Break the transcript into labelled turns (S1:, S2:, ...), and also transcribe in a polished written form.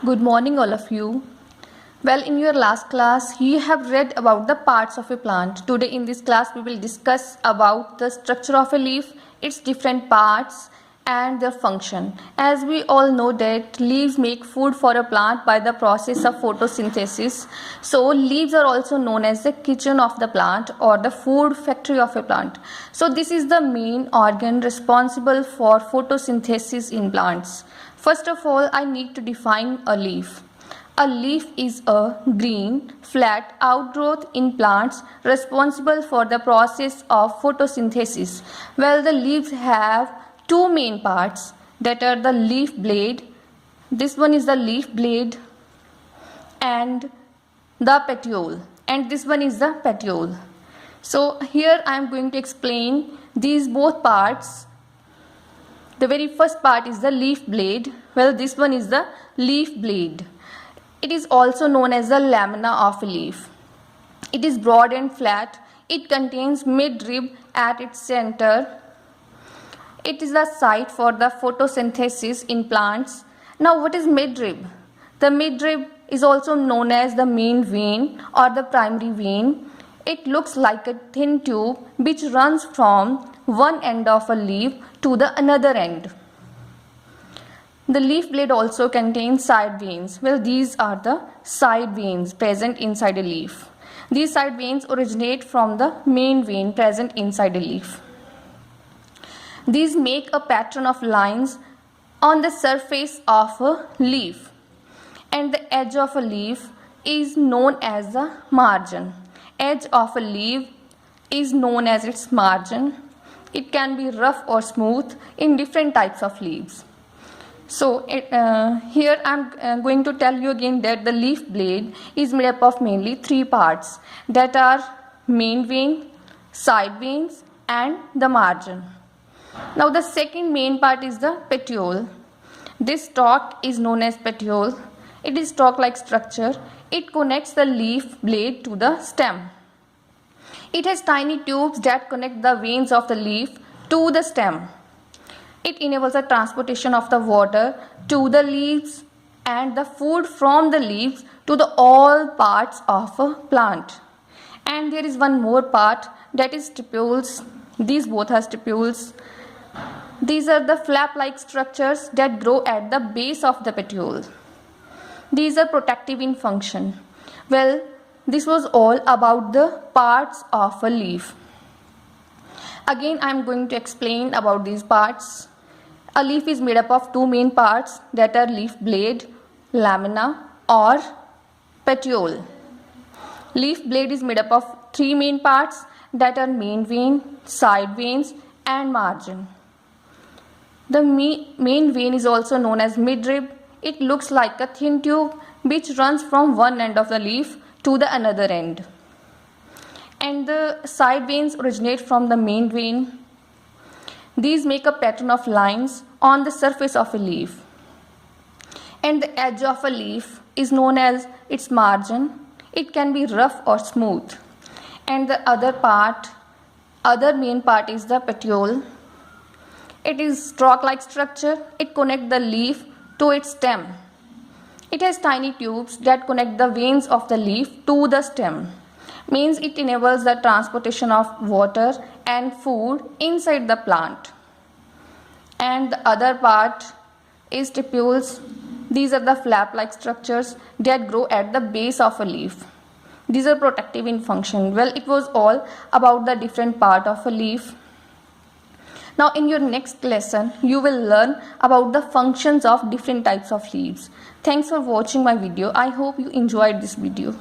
S1: Good morning, all of you. Well, in your last class, you have read about the parts of a plant. Today in this class, we will discuss about the structure of a leaf, its different parts and their function. As we all know that leaves make food for a plant by the process of photosynthesis. So leaves are also known as the kitchen of the plant or the food factory of a plant. So this is the main organ responsible for photosynthesis in plants. First of all, I need to define a leaf. A leaf is a green, flat outgrowth in plants responsible for the process of photosynthesis. Well, the leaves have two main parts, that are the leaf blade. This one is the leaf blade and the petiole, and this one is the petiole. So here I am going to explain these both parts. The very first part is the leaf blade. Well, this one is the leaf blade. It is also known as the lamina of a leaf. It is broad and flat. It contains midrib at its center. It is the site for the photosynthesis in plants. Now, what is midrib? The midrib is also known as the main vein or the primary vein. It looks like a thin tube which runs from one end of a leaf to the another end. The leaf blade also contains side veins. Well, these are the side veins present inside a leaf. These side veins originate from the main vein present inside a leaf. These make a pattern of lines on the surface of a leaf, and the edge of a leaf is known as the margin. Edge of a leaf is known as its margin. It can be rough or smooth in different types of leaves. So here I am going to tell you again that the leaf blade is made up of mainly three parts, that are main vein, side veins and the margin. Now the second main part is the petiole. This stalk is known as petiole. It is stalk-like structure. It connects the leaf blade to the stem. It has tiny tubes that connect the veins of the leaf to the stem. It enables the transportation of the water to the leaves and the food from the leaves to the all parts of a plant. And there is one more part, that is stipules. These both are stipules. These are the flap-like structures that grow at the base of the petiole. These are protective in function. Well, this was all about the parts of a leaf. Again, I am going to explain about these parts. A leaf is made up of two main parts, that are leaf blade, lamina or petiole. Leaf blade is made up of three main parts, that are main vein, side veins and margin. The main vein is also known as midrib. It looks like a thin tube which runs from one end of the leaf to the another end. And the side veins originate from the main vein. These make a pattern of lines on the surface of a leaf. And the edge of a leaf is known as its margin. It can be rough or smooth. And the other main part is the petiole. It is stalk-like structure. It connects the leaf to its stem. It has tiny tubes that connect the veins of the leaf to the stem. Means it enables the transportation of water and food inside the plant. And the other part is stipules. These are the flap-like structures that grow at the base of a leaf. These are protective in function. Well, it was all about the different part of a leaf. Now in your next lesson, you will learn about the functions of different types of leaves. Thanks for watching my video. I hope you enjoyed this video.